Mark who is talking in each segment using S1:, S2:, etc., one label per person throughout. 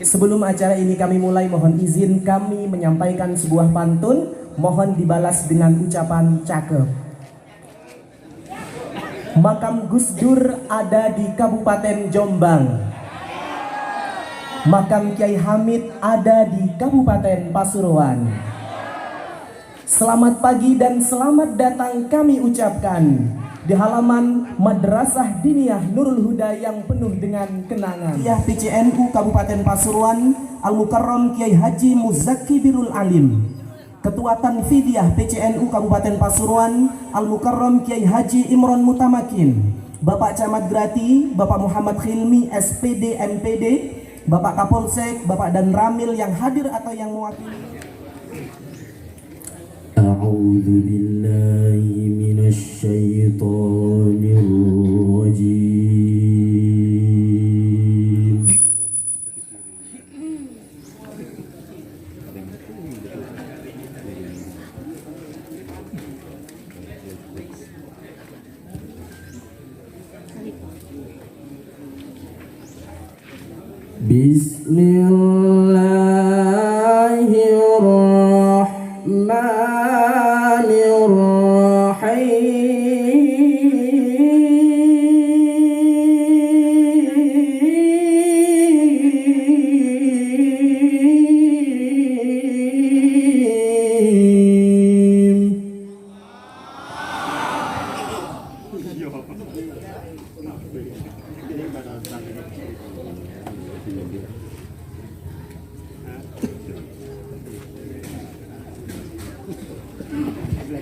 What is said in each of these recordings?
S1: Sebelum acara ini kami mulai, mohon izin kami menyampaikan sebuah pantun. Mohon dibalas dengan ucapan cakep. Makam Gus Dur ada di Kabupaten Jombang. Makam Kiai Hamid ada di Kabupaten Pasuruan. Selamat pagi dan selamat datang kami ucapkan di halaman Madrasah Diniyah Nurul Huda yang penuh dengan kenangan. PCNU Kabupaten Pasuruan Al-Mukarram Kiai Haji Muzaki Birul Alim. Ketua Tanfidiyah PCNU Kabupaten Pasuruan Al-Mukarram Kiai Haji Imron Mutamakin. Bapak Camat Grati, Bapak Muhammad Khilmi SPD MPD, Bapak Kapolsek, Bapak Dan Ramil yang hadir atau yang mewakili.
S2: A'udzu billahi minasy syaithanir rajim.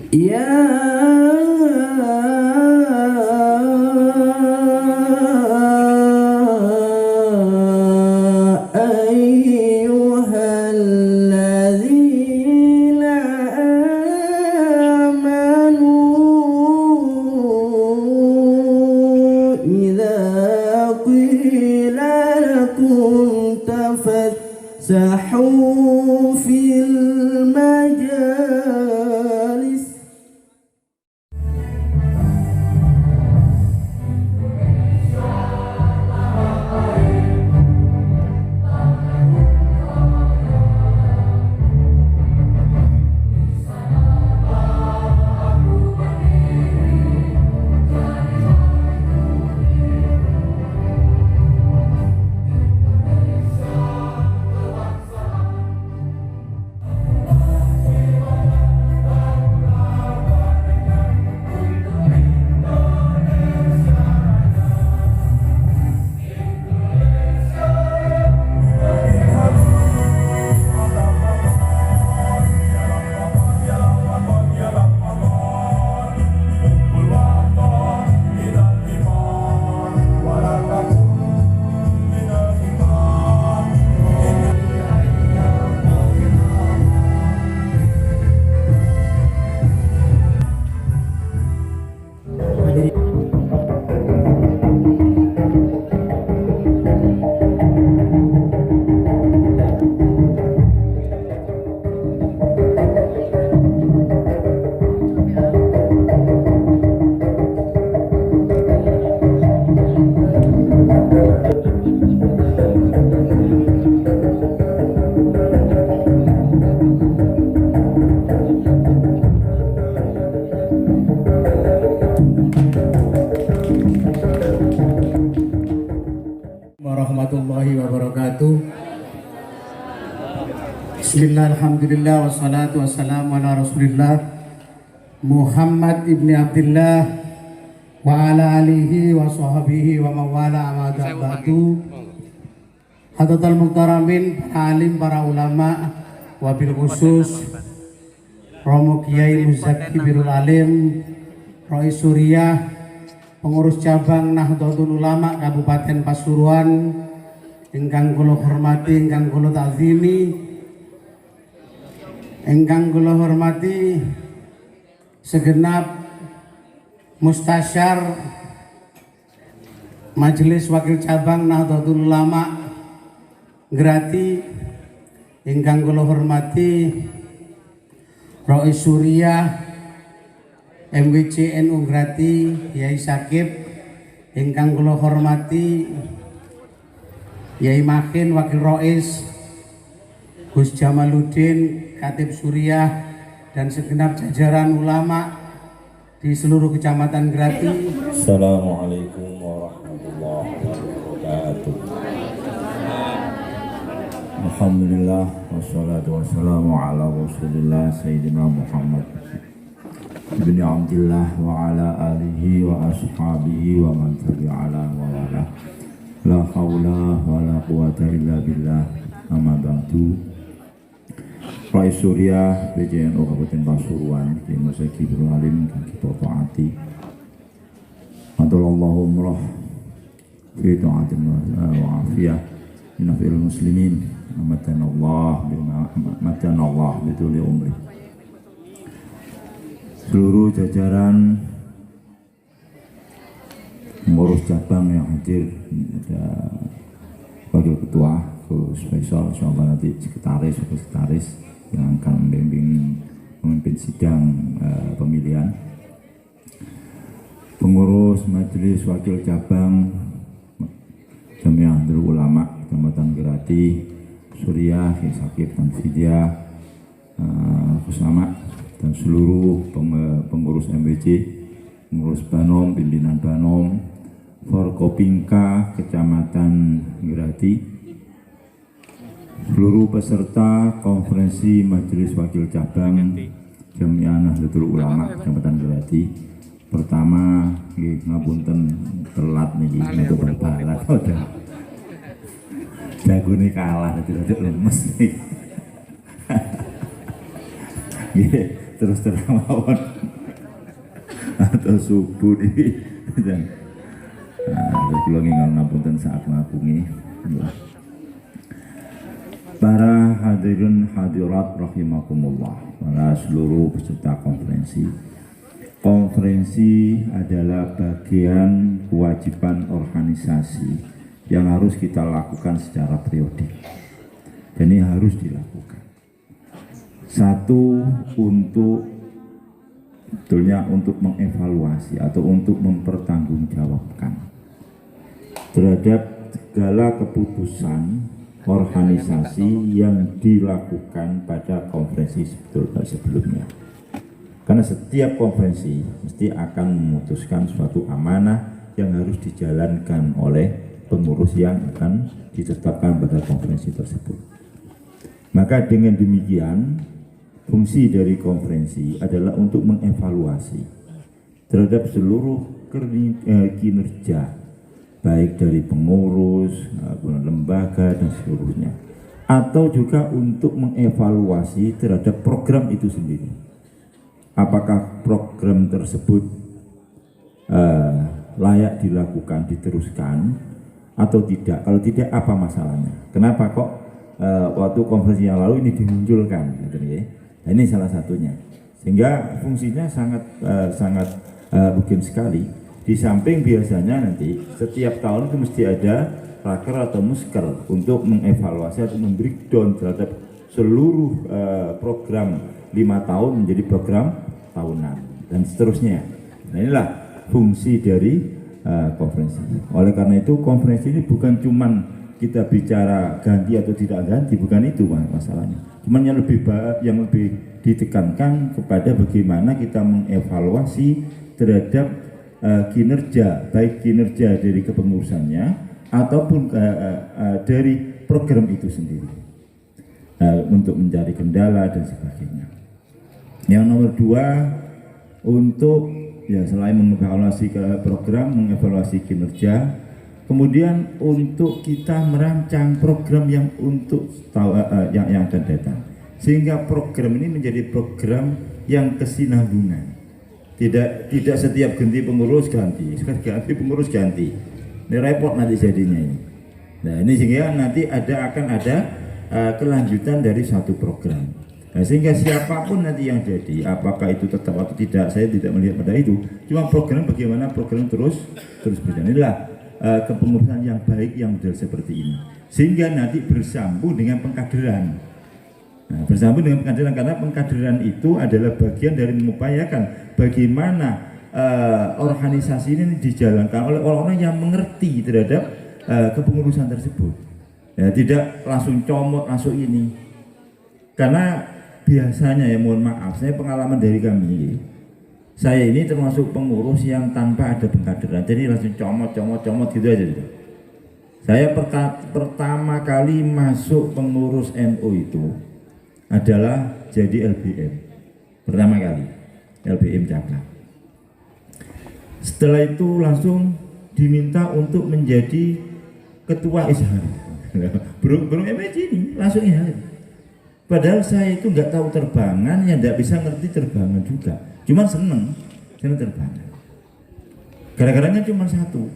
S2: Ya ayyuhalladzina amanu idza qila lakum tafassahu fil majalis.
S3: Warahmatullahi wabarakatuh. Bismillah, alhamdulillah, wassalatu wassalamu ala rasulillah Muhammad ibni Abdullah wa ala alihi wa sahbihi wa mawala amada ba'du. Hadatul muhtaramin, alim, para ulama, wabil khusus Romo Kiai Muzaki Birul Alim, Rois Suriah, pengurus cabang Nahdlatul Ulama Kabupaten Pasuruan, ingkang kula hormati, ingkang kula ta'zimi, ingkang kula hormati segenap mustasyar Majelis Wakil Cabang Nahdlatul Ulama Grati, ingkang kula hormati Rois Suriah MWC NU Grati, Yai Sakib, ingkang kula hormati Yai Makin Wakil Rois, Gus Jamaluddin Khatib Suriah, dan segenap jajaran ulama di seluruh Kecamatan Grati.
S4: Assalamualaikum warahmatullahi wabarakatuh. Alhamdulillah wassalatu wassalamu ala Rasulillah Sayyidina Muhammad ibni Abdillah wa ala alihi wa ashabihi wa man tabi'ala wa wala. La hawla wa la quwata illa billah. Amma ba'du. Rais Suriah PJNU Kabupaten Pasuruan di Masjid Ibrahim Alim dan kita taati. Adallahu umrah fi ta'atin wa afiyah minafil muslimin amatanallah bituli umri. Seluruh jajaran pengurus cabang yang hadir, ada wakil ketua, Gus Faisal, insyaallah nanti sekretaris yang akan memimpin sidang pemilihan, pengurus majelis wakil cabang Jamiah Nurul Ulama Kecamatan Grati, Suriah, Sakib dan Fidia, Kusama, dan seluruh pengurus MWC, pengurus Banom, pimpinan Banom, Forkopimka Kecamatan Grati, seluruh peserta konferensi Majelis Wakil Cabang Jamiah Nahdlatul Ulama Kecamatan Grati. Pertama, ngapunten telat niki untuk berbalat. Udah jagone kalah dadi lemes nih. Terus terang mawon atau subuh nih. Nah, kula ngingal ngapunten saat ngapungi. Para hadirin hadirat rahimakumullah, para seluruh peserta konferensi. Konferensi adalah bagian kewajiban organisasi yang harus kita lakukan secara periodik. Dan ini harus dilakukan. Satu, untuk betulnya untuk mengevaluasi atau untuk mempertanggungjawabkan terhadap segala keputusan organisasi yang dilakukan pada konferensi sebelumnya. Karena setiap konferensi mesti akan memutuskan suatu amanah yang harus dijalankan oleh pengurus yang akan ditetapkan pada konferensi tersebut. Maka dengan demikian, fungsi dari konferensi adalah untuk mengevaluasi terhadap seluruh kinerja baik dari pengurus, lembaga dan seluruhnya, atau juga untuk mengevaluasi terhadap program itu sendiri. Apakah program tersebut layak dilakukan, diteruskan atau tidak? Kalau tidak, apa masalahnya? Kenapa kok waktu konferensi yang lalu ini dimunculkan? Nah, ini salah satunya. Sehingga fungsinya sangat mungkin sekali. Di samping biasanya nanti setiap tahun itu mesti ada raker atau musker untuk mengevaluasi atau membreakdown terhadap seluruh program 5 tahun menjadi program tahunan dan seterusnya. Nah, inilah fungsi dari konferensi. Oleh karena itu konferensi ini bukan cuman kita bicara ganti atau tidak ganti, bukan itu masalahnya. Cuman yang lebih ditekankan kepada bagaimana kita mengevaluasi terhadap kinerja, baik kinerja dari kepengurusannya ataupun dari program itu sendiri, untuk mencari kendala dan sebagainya. Yang nomor 2, untuk selain mengevaluasi program, mengevaluasi kinerja, kemudian untuk kita merancang program yang yang akan datang, sehingga program ini menjadi program yang kesinambungan. Tidak setiap ganti pengurus ganti pengurus ganti. Ini repot nanti jadinya ini. Nah, ini sehingga nanti akan ada kelanjutan dari satu program. Nah, sehingga siapapun nanti yang jadi, apakah itu tetap atau tidak, saya tidak melihat pada itu. Cuma program bagaimana program terus berjalan. Inilah kepengurusan yang baik yang model seperti ini. Sehingga nanti bersambung dengan pengkaderan. Nah, bersambung dengan pengkaderan, karena pengkaderan itu adalah bagian dari mengupayakan bagaimana organisasi ini dijalankan oleh orang-orang yang mengerti terhadap kepengurusan tersebut. Ya, tidak langsung comot langsung ini. Karena biasanya ya mohon maaf, saya pengalaman dari kami, saya ini termasuk pengurus yang tanpa ada pengkaderan, jadi langsung comot gitu aja gitu. Saya pertama kali masuk pengurus NU itu adalah jadi LBM, pertama kali LBM Jakarta. Setelah itu langsung diminta untuk menjadi ketua Ishar. Belum MPC ini langsung Ishar. Padahal saya itu nggak tahu terbangan, ya nggak bisa ngerti terbangan juga. Cuma seneng terbangan. Gara-garanya cuma satu.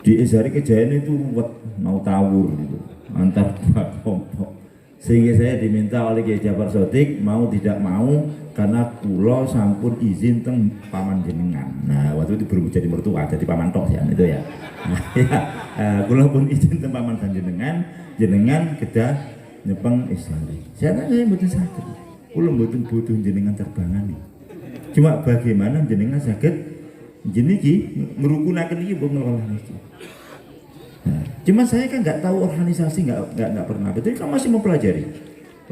S4: Di Ishari Kejayaan itu ruwet, mau tawur gitu, antar dua kelompok. Sehingga saya diminta oleh Kiai Jafar Sotik mau tidak mau karena kulo sampun izin teng paman jenengan. Nah waktu itu belum jadi mertua, jadi paman tok ya itu ya. Nah, ya kulo pun izin teng paman jenengan kedah nyepeng Ishari. Saya mboten saged. Kulo mboten butuh jenengan terbangan nih. Cuma bagaimana jenengan saged jeniki merukunaken iki mbok ngelola niki. Nah, cuma saya kan nggak tahu organisasi, nggak pernah. Betul kan masih mempelajari.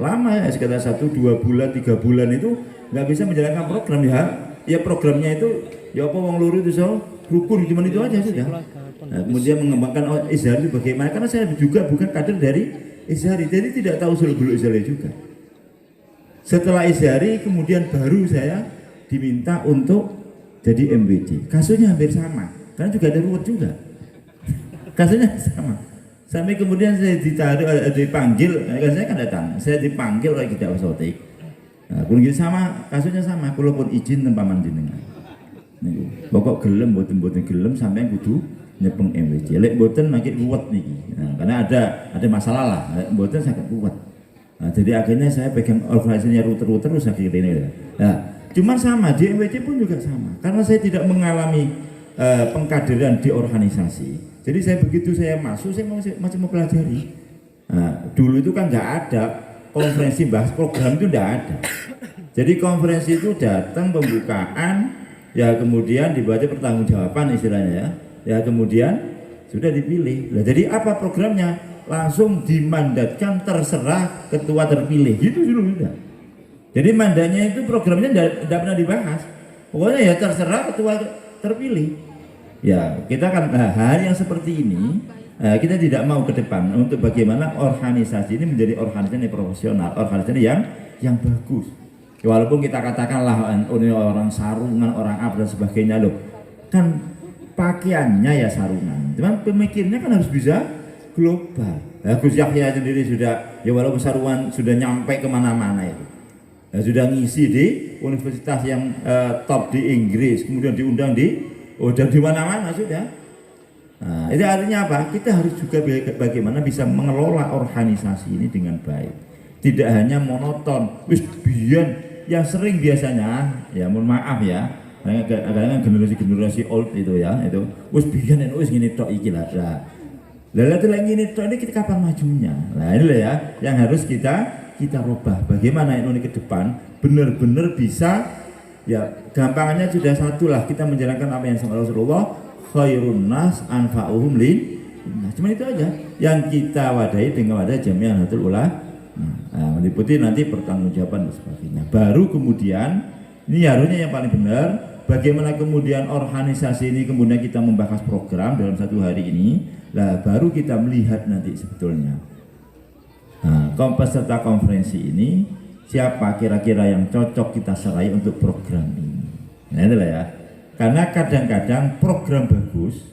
S4: Lama ya sekitar 1-2 bulan 3 bulan itu nggak bisa menjalankan program ya. Ya programnya itu ya apa wong loro itu so rukun cuma itu aja sudah. Nah, kemudian mengembangkan Ishari bagaimana karena saya juga bukan kader dari Ishari, jadi tidak tahu seluk-beluk Ishari juga. Setelah Ishari kemudian baru saya diminta untuk jadi MWC. Kasusnya hampir sama, karena juga ada ruwet juga. Kasusnya sama. Sampai kemudian saya dipanggil, saya kan datang, saya dipanggil oleh Kiai Sotik. Nah, kemudian sama, kasusnya sama, kalau pun izin tempaman jenengan. Pokok gelem, boten gelem sampai kudu nyepeng MWC. Lek boten makin ruwet nih. Nah, karena ada masalah lah, boten sangat kuat. Nah, jadi akhirnya saya pegang organisasinya router terus akhirnya ini. Nah, cuman sama di MWC pun juga sama, karena saya tidak mengalami pengkaderan di organisasi. Jadi saya begitu saya masuk, saya masih mempelajari. Nah, dulu itu kan nggak ada konferensi bahas program itu nggak ada. Jadi konferensi itu datang pembukaan, ya kemudian dibaca pertanggungjawaban istilahnya ya, ya kemudian sudah dipilih. Nah, jadi apa programnya? Langsung dimandatkan terserah ketua terpilih gitu dulu sudah. Jadi mandatnya itu programnya tidak pernah dibahas. Pokoknya ya terserah ketua terpilih. Ya kita kan hal yang seperti ini kita tidak mau ke depan untuk bagaimana organisasi ini menjadi organisasi profesional, organisasi yang bagus. Ya, walaupun kita katakanlah orang sarungan, orang apa dan sebagainya loh, kan pakaiannya ya sarungan. Cuman pemikirnya kan harus bisa global. Ya, Gus Yahya sendiri sudah ya walaupun sarungan sudah nyampe kemana-mana itu. Ya, sudah ngisi di universitas yang top di Inggris, kemudian diundang udah di mana-mana sudah. Nah, itu artinya apa? Kita harus juga bagaimana bisa mengelola organisasi ini dengan baik. Tidak hanya monoton. Wis biyen yang sering biasanya, ya mohon maaf ya, kadang-kadang generasi old itu ya, itu wis biyen wis ngene tok iki lah. Lah itu lagi ini tok ini kita kapan majunya? Nah, ini ya yang harus kita rubah. Bagaimana ini ke depan benar-benar bisa. Ya gampangnya sudah satu lah, kita menjalankan apa yang sama Rasulullah, khairun nas anfa'uhum lin. Nah, cuma itu aja yang kita wadahi dengan wadah Jamiah Nahdlatul Ulama. Nah, meliputi nanti pertanggungjawaban dan sebagainya. Baru kemudian ini harusnya yang paling benar, bagaimana kemudian organisasi ini kemudian kita membahas program dalam satu hari ini. Lah baru kita melihat nanti sebetulnya peserta konferensi ini siapa kira-kira yang cocok kita serai untuk program ini. Nah itulah ya. Karena kadang-kadang program bagus,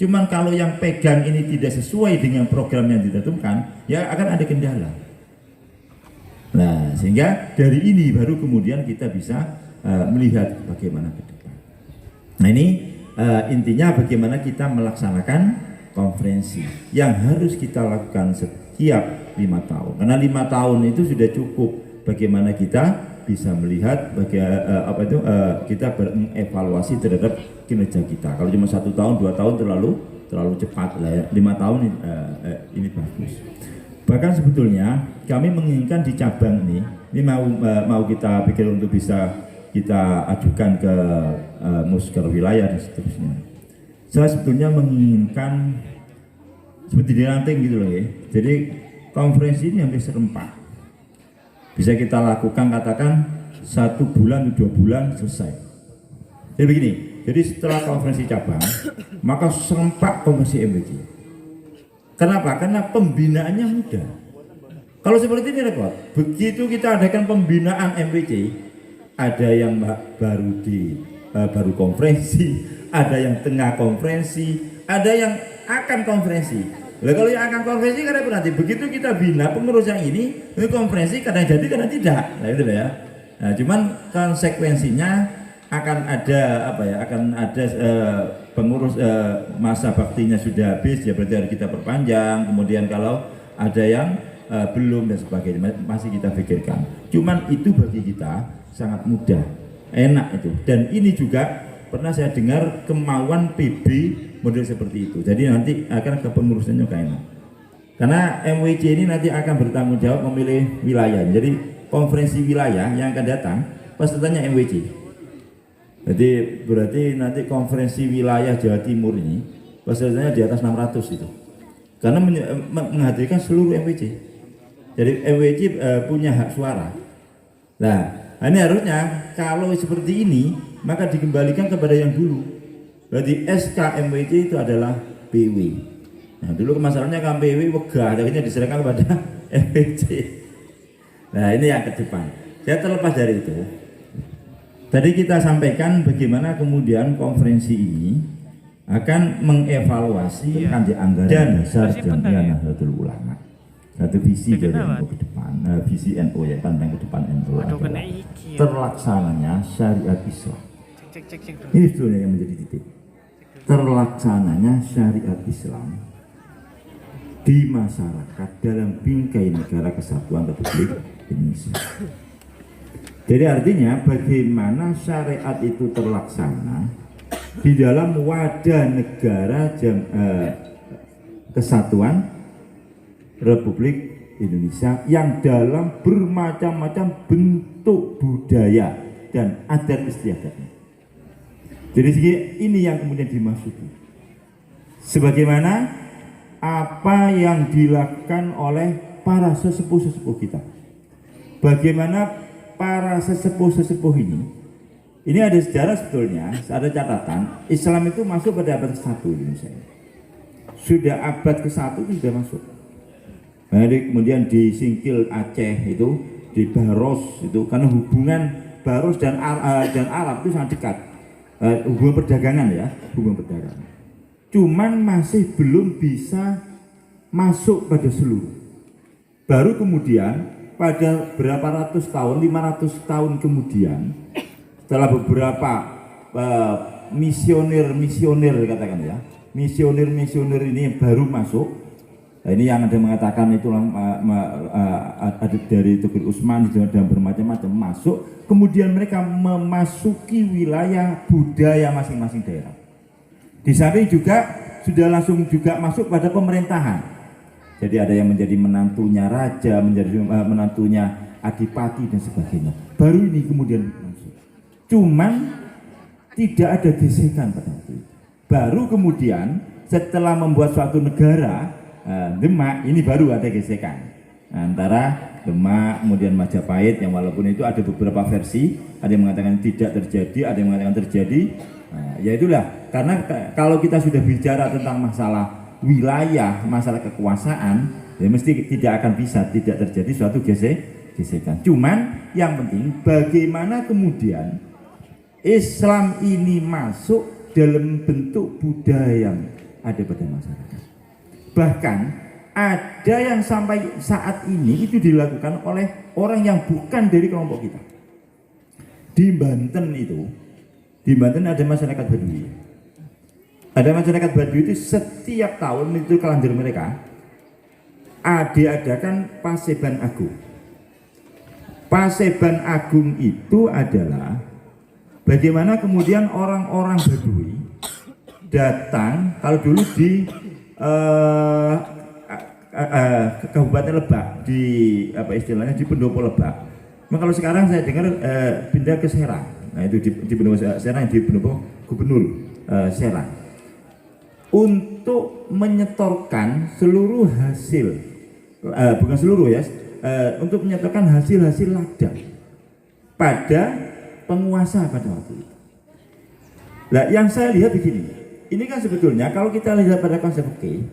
S4: cuman kalau yang pegang ini tidak sesuai dengan program yang ditentukan, ya akan ada kendala. Nah sehingga dari ini baru kemudian kita bisa melihat bagaimana ke depan. Nah ini intinya bagaimana kita melaksanakan konferensi yang harus kita lakukan setiap 5 tahun. Karena 5 tahun itu sudah cukup. Bagaimana kita bisa melihat kita mengevaluasi terhadap kinerja kita. Kalau cuma 1 tahun 2 tahun terlalu cepat lah ya. 5 tahun ini bagus. Bahkan sebetulnya kami menginginkan di cabang ini mau kita pikir untuk bisa kita ajukan ke musker wilayah dan seterusnya. Saya sebetulnya menginginkan seperti diranting gitu loh ya. Jadi konferensi ini hampir serempak. Bisa kita lakukan katakan 1 bulan 2 bulan selesai. Jadi begini, jadi setelah konferensi cabang maka serempak konferensi MWC. Kenapa? Karena pembinaannya mudah. Kalau seperti ini repot. Begitu kita adakan pembinaan MWC, ada yang baru konferensi, ada yang tengah konferensi, ada yang akan konferensi. Nah, kalau yang akan konferensi kan nanti begitu kita bina pengurus yang ini konferensi kadang jadi kadang tidak. Nah itu ya. Nah, cuman konsekuensinya akan ada akan ada pengurus masa baktinya sudah habis ya berarti harus kita perpanjang. Kemudian kalau ada yang belum dan sebagainya masih kita pikirkan. Cuman itu bagi kita sangat mudah, enak itu. Dan ini juga pernah saya dengar kemauan PB model seperti itu. Jadi nanti akan ke pengurusannya enak. Karena MWC ini nanti akan bertanggung jawab memilih wilayah. Jadi konferensi wilayah yang akan datang pesertanya MWC. Jadi berarti nanti konferensi wilayah Jawa Timur ini pesertanya di atas 600 itu. Karena menghadirkan seluruh MWC. Jadi MWC punya hak suara. Nah, ini harusnya kalau seperti ini maka dikembalikan kepada yang dulu. Berarti SK MWC itu adalah PW. Nah, dulu masalahnya kan PW wegah, akhirnya diserahkan kepada MWC. Nah, ini yang ke depan. Saya terlepas dari itu. Tadi kita sampaikan bagaimana kemudian konferensi ini akan mengevaluasi anggaran dan dasar Jamiah Nahdlatul Ulama. Satu visi dari NU ke depan, visi NU ya pandang ke depan NU adalah terlaksananya syariat Islam. Ini sebetulnya yang menjadi titik. Terlaksananya syariat Islam di masyarakat dalam bingkai negara kesatuan Republik Indonesia. Jadi artinya bagaimana syariat itu terlaksana di dalam wadah negara kesatuan Republik Indonesia yang dalam bermacam-macam bentuk budaya dan adat istiadatnya. Jadi ini yang kemudian dimasuki. Sebagaimana apa yang dilakukan oleh para sesepuh-sesepuh kita. Bagaimana para sesepuh-sesepuh ini ada sejarah sebetulnya, ada catatan Islam itu masuk pada abad ke-1 Indonesia. Sudah abad ke-1 itu sudah masuk. Jadi kemudian di Singkil Aceh itu, di Baros itu, karena hubungan Baros dan Arab itu sangat dekat. Hubungan perdagangan ya, hubungan perdagangan. Cuman masih belum bisa masuk pada seluruh. Baru kemudian pada berapa ratus tahun, 500 tahun kemudian, setelah beberapa misioner katakan ya, misioner ini baru masuk. Nah, ini yang ada mengatakan itu ada dari Tugul Usman dan bermacam-macam masuk, kemudian mereka memasuki wilayah budaya masing-masing daerah. Di samping juga sudah langsung juga masuk pada pemerintahan. Jadi ada yang menjadi menantunya raja, menjadi menantunya adipati dan sebagainya. Baru ini kemudian masuk. Cuman tidak ada gesekan pada waktu itu. Baru kemudian setelah membuat suatu negara Demak, ini baru ada gesekan antara Demak kemudian Majapahit, yang walaupun itu ada beberapa versi, ada yang mengatakan tidak terjadi, ada yang mengatakan terjadi. Ya itulah, karena kalau kita sudah bicara tentang masalah wilayah, masalah kekuasaan, ya mesti tidak akan bisa tidak terjadi suatu gesekan. Cuman yang penting bagaimana kemudian Islam ini masuk dalam bentuk budaya yang ada pada masyarakat. Bahkan ada yang sampai saat ini itu dilakukan oleh orang yang bukan dari kelompok kita. Di Banten ada masyarakat Baduy. Ada masyarakat Baduy itu setiap tahun itu kalender mereka diadakan Paseban Agung. Paseban Agung itu adalah bagaimana kemudian orang-orang Baduy datang, kalau dulu di Kabupaten Lebak, di apa istilahnya di Pendopo Lebak. Nah, kalau sekarang saya dengar pindah ke Serang. Nah itu di Pendopo Serang, di Pendopo Gubernur Serang. untuk menyetorkan seluruh hasil, bukan seluruh ya, untuk menyetorkan hasil-hasil ladang pada penguasa pada waktu itu. Nah, yang saya lihat begini, ini kan sebetulnya kalau kita lihat pada konsep fikih,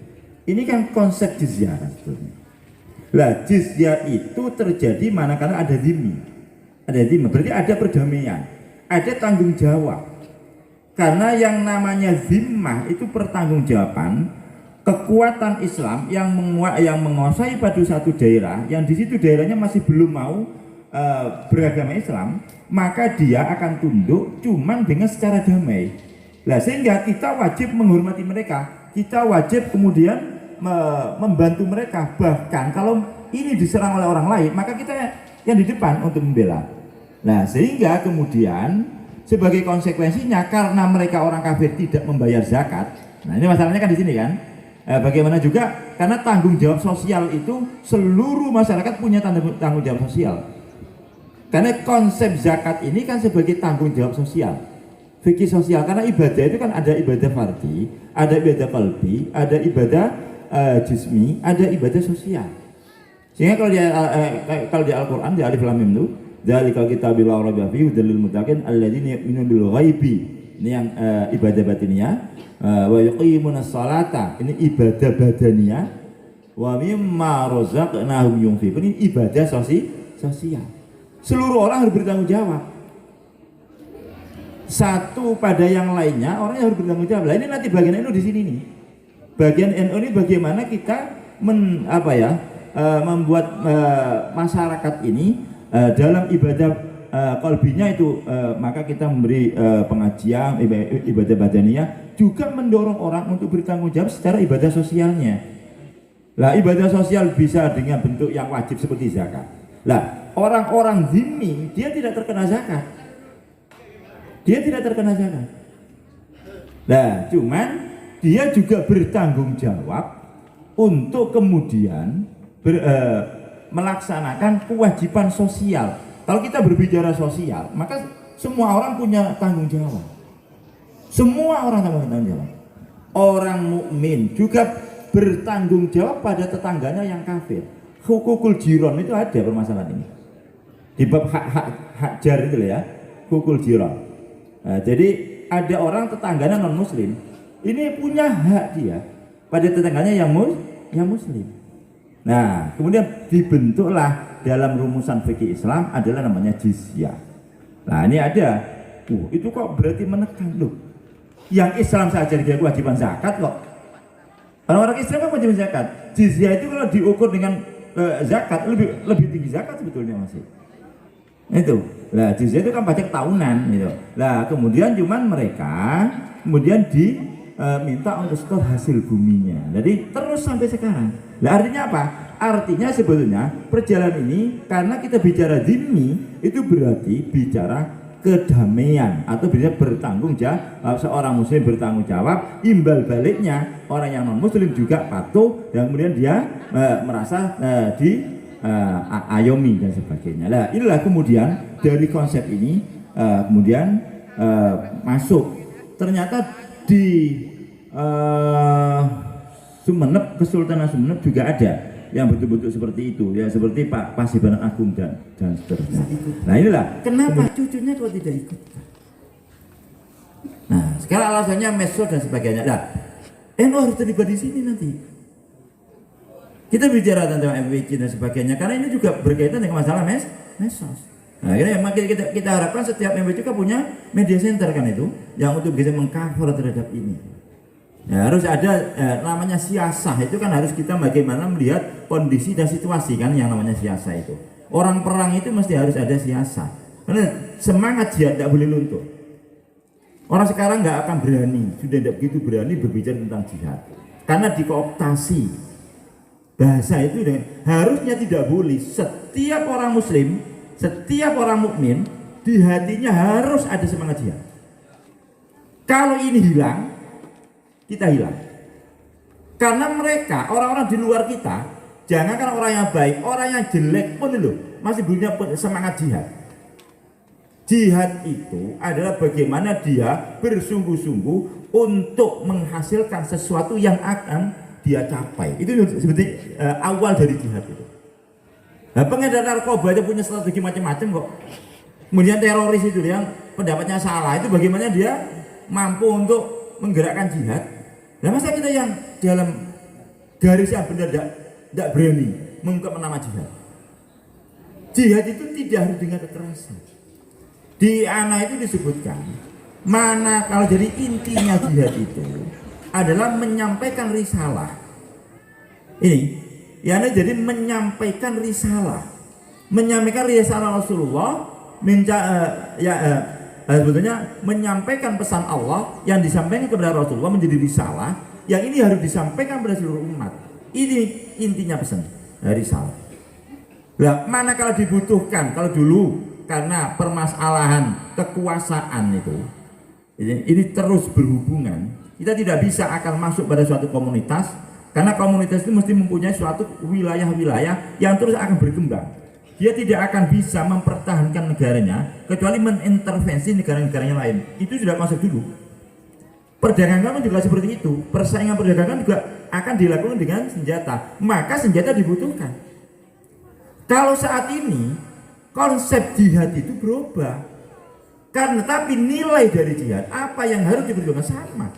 S4: ini kan konsep jizyah sebetulnya. Lah, jizyah itu terjadi manakala ada dhimmi. Ada dhimmi, berarti ada perdamaian, ada tanggung jawab. Karena yang namanya zimmah itu pertanggungjawaban kekuatan Islam yang menguasai pada satu daerah, yang di situ daerahnya masih belum mau beragama Islam, maka dia akan tunduk cuman dengan secara damai. Nah, sehingga kita wajib menghormati mereka, kita wajib kemudian membantu mereka. Bahkan kalau ini diserang oleh orang lain, maka kita yang di depan untuk membela. Nah, sehingga kemudian sebagai konsekuensinya, karena mereka orang kafir tidak membayar zakat. Nah, ini masalahnya kan di sini kan. Bagaimana juga karena tanggung jawab sosial itu seluruh masyarakat punya tanggung jawab sosial. Karena konsep zakat ini kan sebagai tanggung jawab sosial, fikih sosial. Karena ibadah itu kan ada ibadah fardhi, ada ibadah qalbi, ada ibadah jismi, ada ibadah sosial. Sehingga kalau di Al-Quran di Alif Lam Mim itu, dzalikal kitabu la raiba fihi hudal lil muttaqin alladzina yu'minuna bil ghaibi. Ini yang ibadah batiniyah. Wa yuqimunas sholata, ini ibadah badaniyah. Wa mimma razaqnahum yunfiqun, ini ibadah sosial. Seluruh orang harus bertanggung jawab. Satu pada yang lainnya orang harus bertanggung jawab. Lah ini nanti bagian NU di sini nih. Bagian NU ini bagaimana kita membuat masyarakat ini dalam ibadah qalbinya itu, maka kita memberi pengajian ibadah badaniyah, juga mendorong orang untuk bertanggung jawab secara ibadah sosialnya. Lah, ibadah sosial bisa dengan bentuk yang wajib seperti zakat. Lah, orang-orang zimmi dia tidak terkena zakat. Dia tidak terkena zakat. Nah, cuman dia juga bertanggung jawab untuk kemudian melaksanakan kewajiban sosial. Kalau kita berbicara sosial, maka semua orang punya tanggung jawab. Semua orang punya tanggung jawab. Orang mukmin juga bertanggung jawab pada tetangganya yang kafir. Hukukul jiron itu ada permasalahan ini. Di bab hak jar itu ya, hukukul jiron. Nah, jadi ada orang tetangganya non muslim, ini punya hak dia pada tetangganya yang muslim. Nah, kemudian dibentuklah dalam rumusan fikih Islam adalah namanya jizyah. Nah, ini ada. Itu kok berarti menekan loh. Yang Islam saja dia kewajiban zakat kok. Orang-orang Islam kan kewajiban zakat. Jizyah itu kalau diukur dengan zakat lebih tinggi zakat sebetulnya masih. Itu. Nah, jizyah itu kan pajak tahunan gitu. Nah, kemudian cuman mereka kemudian diminta untuk setor hasil buminya. Jadi terus sampai sekarang. Nah, artinya apa? Artinya sebetulnya perjalanan ini karena kita bicara dhimmi itu berarti bicara kedamaian atau bisa bertanggung jawab. Seorang muslim bertanggung jawab, imbal baliknya orang yang non muslim juga patuh dan kemudian dia merasa ayomi dan sebagainya. Nah, inilah kemudian dari konsep ini kemudian masuk ternyata di Sumeneb, Kesultanan Sumeneb juga ada yang betul-betul seperti itu ya, seperti Pak Pasibanan Agung dan seterusnya. Nah, inilah kenapa cucunya kok tidak ikut. Nah, sekarang alasannya medsos dan sebagainya. Nah, NU harus terlibat di sini nanti. Kita bicara tentang MWC dan sebagainya karena ini juga berkaitan dengan masalah medsos. Nah, ini memang kita harapkan setiap MWC juga punya media center kan itu yang untuk bisa mengcover terhadap ini. Ya, harus ada namanya siasah, itu kan harus kita bagaimana melihat kondisi dan situasi kan yang namanya siasah itu. Orang perang itu mesti harus ada siasah. Karena semangat jihad tidak boleh luntur. Orang sekarang nggak akan berani, sudah tidak begitu berani berbicara tentang jihad. Karena dikooptasi. Bahasa itu harusnya tidak boleh. Setiap orang muslim, setiap orang mukmin di hatinya harus ada semangat jihad. Kalau ini hilang, kita hilang. Karena mereka, orang-orang di luar kita, jangankan orang yang baik, orang yang jelek pun loh, masih punya semangat jihad. Jihad itu adalah bagaimana dia bersungguh-sungguh untuk menghasilkan sesuatu yang akan dia capai. Itu seperti awal dari jihad itu. Nah, pengedar narkoba itu punya strategi macam-macam kok. Kemudian teroris itu yang pendapatnya salah, itu bagaimana dia mampu untuk menggerakkan jihad. Nah, masa kita yang dalam garis yang benar tidak berani mengungkap nama jihad. Jihad itu tidak harus dengan kekerasan. Di ana itu disebutkan, mana kalau jadi intinya jihad itu adalah menyampaikan risalah. Ini, ya jadi menyampaikan risalah Rasulullah, sebetulnya menyampaikan pesan Allah yang disampaikan kepada Rasulullah menjadi risalah yang ini harus disampaikan pada seluruh umat. Ini intinya pesan risalah. Nah, mana kalau dibutuhkan, kalau dulu karena permasalahan kekuasaan itu ini terus berhubungan, kita tidak bisa akan masuk pada suatu komunitas karena komunitas itu mesti mempunyai suatu wilayah-wilayah yang terus akan berkembang. Dia tidak akan bisa mempertahankan negaranya kecuali mengintervensi negara-negaranya lain. Itu sudah masuk dulu. Perdagangan juga seperti itu. Persaingan perdagangan juga akan dilakukan dengan senjata. Maka senjata dibutuhkan. Kalau saat ini konsep jihad itu berubah. Karena tapi nilai dari jihad apa yang harus diperjuangkan sama.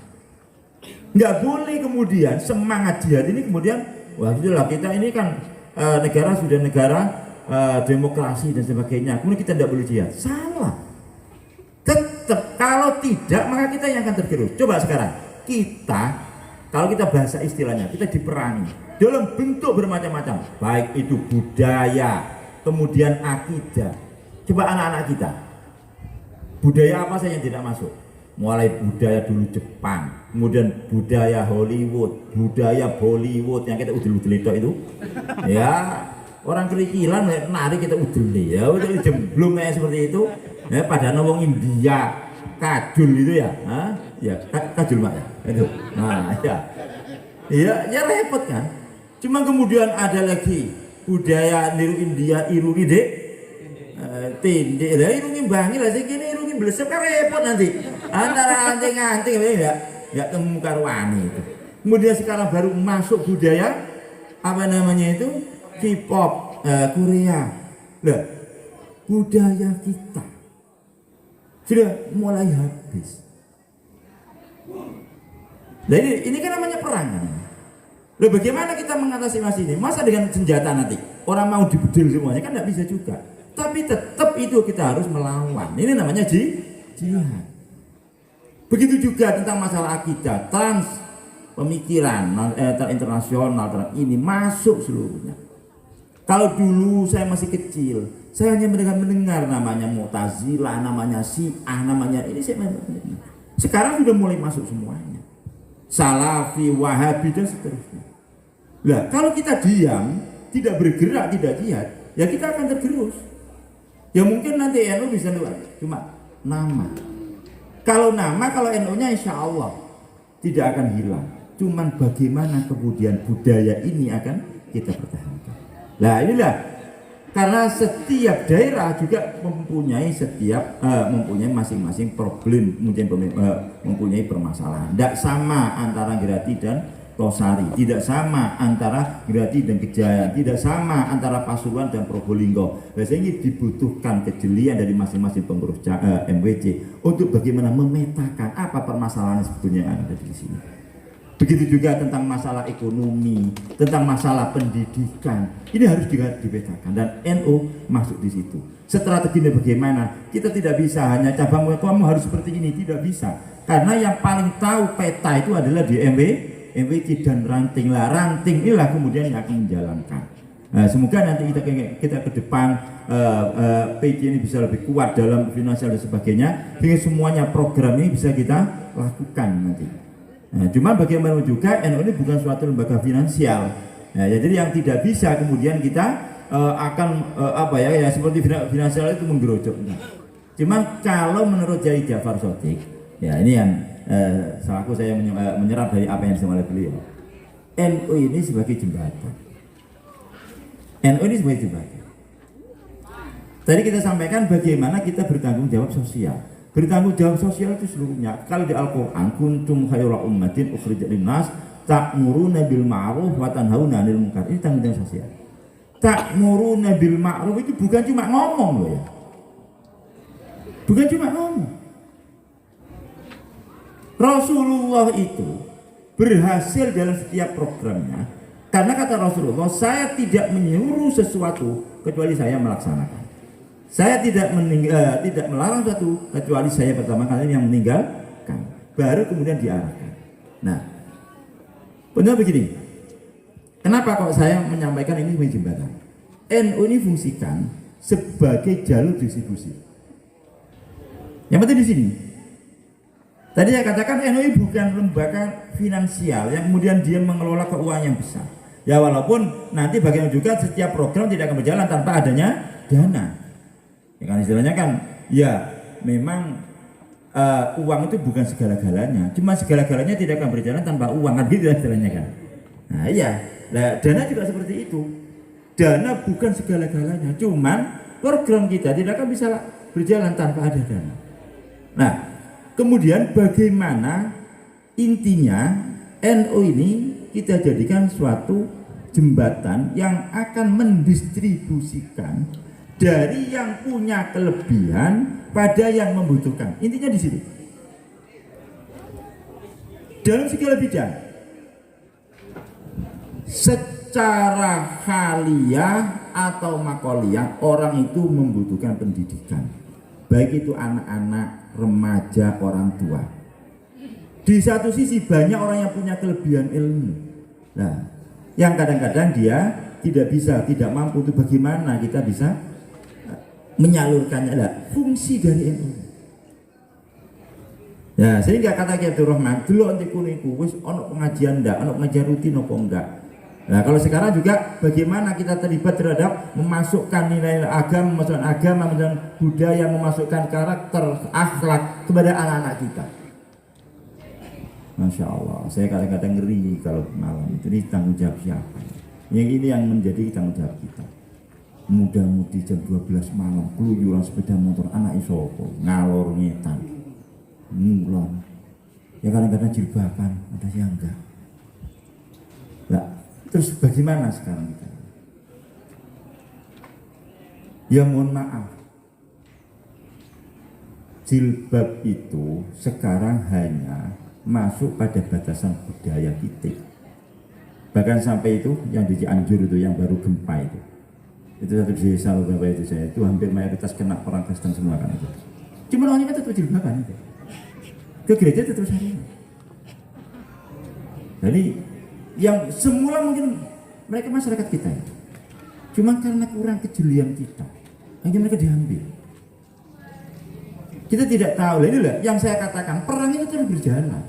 S4: Nggak boleh kemudian semangat jihad ini kemudian wah itulah kita ini kan negara sudah negara demokrasi dan sebagainya, kemudian kita tidak boleh jihad. Salah. Tetap kalau tidak maka kita yang akan tergerus. Coba sekarang kita kalau kita bahasa istilahnya kita diperangi dalam bentuk bermacam-macam, baik itu budaya, kemudian akidah. Coba anak-anak kita, budaya apa saja yang tidak masuk? Mulai budaya dulu Jepang, kemudian budaya Hollywood, budaya Bollywood yang kita udel-udel itu, ya orang kerikilan nari kita udel ya, udah jemblung kayak seperti itu. Ya, pada wong India kajul itu ya, ya kajul mak ya, itu, nah ya repot kan. Cuma kemudian ada lagi budaya niru India irungi dek, tindek lah irungi bangi lah sih gini irungi belesep kan repot nanti antara anting-anting nggak temu karwani itu. Kemudian sekarang baru masuk budaya apa namanya itu K-pop Korea, lah budaya kita sudah mulai habis. Nah ini kan namanya perang kan? Loh, bagaimana kita mengatasi masalah ini? Masa dengan senjata nanti orang mau dibedil semuanya kan tidak bisa juga. Tapi tetap itu kita harus melawan. Ini namanya jihad. Begitu juga tentang masalah akidah, pemikiran internasional ini masuk seluruhnya. Kalau dulu saya masih kecil, saya hanya mendengar namanya Mu'tazilah, namanya Syiah, namanya ini saya mendengar. Sekarang sudah mulai masuk semuanya. Salafi, Wahabi dan seterusnya. Nah, kalau kita diam, tidak bergerak, tidak jihad, ya kita akan tergerus. Ya mungkin nanti NU bisa cuma nama. Kalau nama, kalau NU-nya insya Allah tidak akan hilang. Cuman bagaimana kemudian budaya ini akan kita pertahankan. Nah inilah karena setiap daerah juga mempunyai mempunyai masing-masing problem, mempunyai permasalahan. Tidak sama antara Grati dan Tosari, tidak sama antara Grati dan Kejayaan, tidak sama antara Pasuruan dan Probolinggo. Biasanya dibutuhkan kejelian dari masing-masing pengurus MWC untuk bagaimana memetakan apa permasalahan sebetulnya yang ada di sini. Begitu juga tentang masalah ekonomi, tentang masalah pendidikan, ini harus dipetakan dan NU masuk di situ. Strateginya bagaimana? Kita tidak bisa hanya cabang kamu harus seperti ini, tidak bisa. Karena yang paling tahu peta itu adalah di MWC dan ranting lah, ranting inilah kemudian yang akan menjalankan. Nah, semoga nanti kita ke depan PJ ini bisa lebih kuat dalam finansial dan sebagainya, sehingga semuanya program ini bisa kita lakukan nanti. Nah, cuma bagaimana juga NU ini bukan suatu lembaga finansial. Nah, jadi yang tidak bisa kemudian kita akan seperti finansial itu menggerojok. Cuma kalau menurut Kiai Ja'far Shadiq, ya ini yang selaku saya menyerap dari apa yang disampaikan oleh beliau. NU ini sebagai jembatan. NU ini sebagai jembatan. Tadi kita sampaikan bagaimana kita bertanggung jawab sosial. Bertanggung jawab sosial itu seluruhnya. Kalau di Al-Qur'an, kuntum khairu ummatin ukhrijat linnas ta'muruna bil ma'ruf wa tanhauna 'anil munkar. Ini tanggung jawab sosial. Ta'muruna bil ma'ruf itu bukan cuma ngomong loh ya. Bukan cuma ngomong. Rasulullah itu berhasil dalam setiap programnya karena kata Rasulullah, saya tidak menyuruh sesuatu kecuali saya melaksanakan. Saya tidak melarang sesuatu kecuali saya pertama kali yang meninggalkan, baru kemudian diarahkan. Nah, benar begini. Kenapa kok saya menyampaikan ini sebagai jembatan? NU ini fungsikan sebagai jalur distribusi. Yang penting di sini. Tadi saya katakan NU ini bukan lembaga finansial yang kemudian dia mengelola keuangan yang besar. Ya walaupun nanti bagaimana juga setiap program tidak akan berjalan tanpa adanya dana. Ya kan istilahnya kan, ya memang uang itu bukan segala-galanya. Cuma segala-galanya tidak akan berjalan tanpa uang, kan gitu istilahnya kan. Nah iya, nah, dana juga seperti itu. Dana bukan segala-galanya. Cuman program kita tidak akan bisa berjalan tanpa ada dana. Nah, kemudian bagaimana intinya NU ini kita jadikan suatu jembatan yang akan mendistribusikan dari yang punya kelebihan pada yang membutuhkan. Intinya di situ. Dalam segala bidang, secara khaliah atau makoliyah, orang itu membutuhkan pendidikan. Baik itu anak-anak, remaja, orang tua. Di satu sisi banyak orang yang punya kelebihan ilmu. Nah, yang kadang-kadang dia tidak mampu, itu bagaimana kita bisa menyalurkannya. Lah, fungsi dari NU. Ya, sehingga kata Kiai Abdul Rahman, delok niku wis ono pengajian ndak, ono pengajian rutin apa enggak. Nah, kalau sekarang juga bagaimana kita terlibat terhadap memasukkan nilai agama, memasukkan budaya, memasukkan karakter, akhlak kepada anak-anak kita. Masya Allah, saya kadang-kadang ngeri kalau malam itu. Ini tanggung jawab siapa? Yang ini yang menjadi tanggung jawab kita. Muda-mudi jam 12 malam keluyuran sepeda motor, anak isopo ngalor ngetan mulon, ya kadang-kadang jilbaban, ada yang enggak. Nah, terus bagaimana sekarang kita? Ya mohon maaf, jilbab itu sekarang hanya masuk pada batasan budaya kita. Bahkan sampai itu yang di Cianjur itu yang baru gempa itu satu desa beberapa itu saya itu hampir mayoritas kena orang Kristen semua kan itu. Cuma orangnya kan tetap jilbaban itu. Ke gereja tetap syariah. Jadi yang semula mungkin mereka masyarakat kita ya. Cuma karena kurang kejelian kita, akhirnya mereka diambil. Kita tidak tahu. Lah inilah yang saya katakan, perang itu terus berjalan.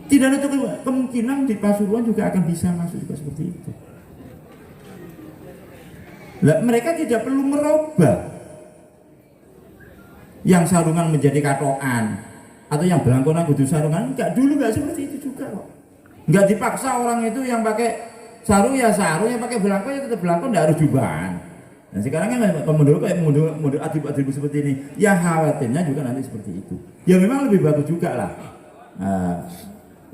S4: Tidak ada kemungkinan di Pasuruan juga akan bisa masuk juga seperti itu. Lah, mereka tidak perlu merubah yang sarungan menjadi katokan atau yang belangkonan kudu sarungan. Enggak, dulu enggak seperti itu juga kok. Enggak dipaksa orang itu yang pakai sarung ya sarung, yang pakai belangkon ya tetap belangkon, enggak harus jubahan. Nah sekarang kan mundur atribut seperti ini. Ya khawatirnya juga nanti seperti itu. Ya memang lebih bagus juga lah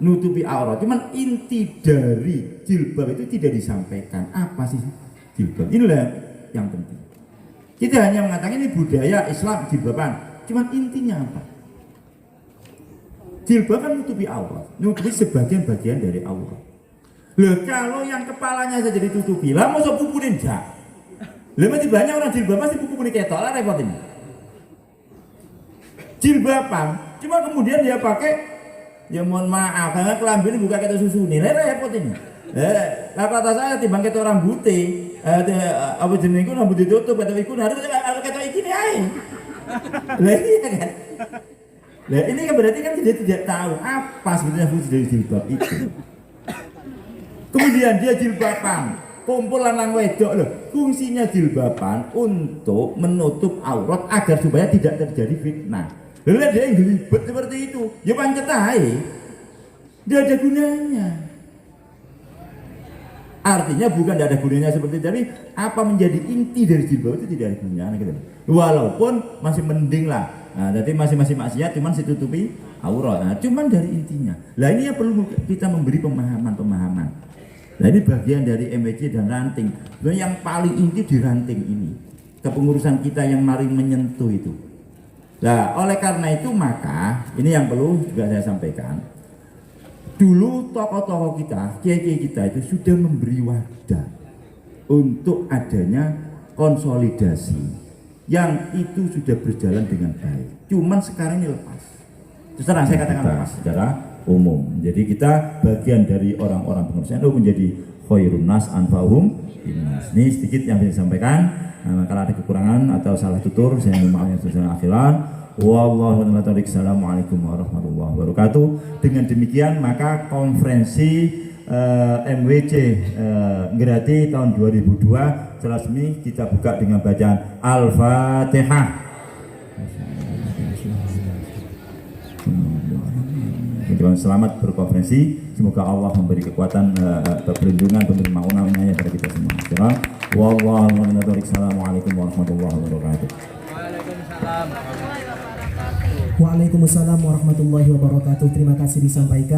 S4: nutupi aurat. Cuman inti dari jilbab itu tidak disampaikan. Apa sih jilbab? Inilah yang penting. Kita hanya mengatakan ini budaya Islam jilbaban. Cuman intinya apa? Jilbab kan nutupi aurat, nutupi sebagian bagian dari aurat. Loh, kalau yang kepalanya saja ditutupi, lah mau pupunin jak. Lah masih banyak orang jilbab pasti pupunin ketok, lah repot ini. Jilbaban, cuma kemudian dia pakai, ya mohon maaf, karena kelambi ini buka ketok susu nih, repot ini. Lah kata saya timbang ketok rambutnya, apa jenis itu rambut ditutup, ketok itu harus ketok ini aja. Lah ini kan. Nah ini kan berarti kan dia tidak tahu apa sebenarnya fungsi dari jilbab itu. Kemudian dia jilbaban, kumpul lanang wedok loh. Fungsinya jilbaban untuk menutup aurat agar supaya tidak terjadi fitnah. Lalu dia yang gelibet seperti itu, ya pancet aja. Tidak ada gunanya. Artinya bukan tidak ada gunanya seperti tadi. Apa menjadi inti dari jilbab itu tidak ada gunanya. Gitu. Walaupun masih mending lah Nah, jadi masing-masing maksiat cuman ditutupi aurat. Nah, cuman dari intinya. Lah ini yang perlu kita memberi pemahaman. Nah, ini bagian dari MWC dan ranting. Sebenarnya yang paling inti di ranting ini. Kepengurusan kita yang mari menyentuh itu. Nah, oleh karena itu maka ini yang perlu juga saya sampaikan. Dulu tokoh-tokoh kita, kiai-kiai kita itu sudah memberi wadah untuk adanya konsolidasi yang itu sudah berjalan dengan baik. Cuman sekarang ini lepas. Terserah saya katakan lepas secara umum. Jadi kita bagian dari orang-orang pengurus NU menjadi khairun nas anfa'uhum linnas. Ini sedikit yang saya sampaikan. Nah, kalau ada kekurangan atau salah tutur saya mohon maaf yang sebesar akhiran. Wassalamualaikum warahmatullahi wabarakatuh. Dengan demikian maka konferensi MWC Ngerati tahun 2002 resmi kita buka dengan bacaan Al-Fatihah. Selamat berkonferensi. Semoga Allah memberi kekuatan, perlindungan, memberi maunannya pada kita semua. Wassalamualaikum warahmatullahi wabarakatuh.
S1: Waalaikumsalam warahmatullahi wabarakatuh. Terima kasih disampaikan.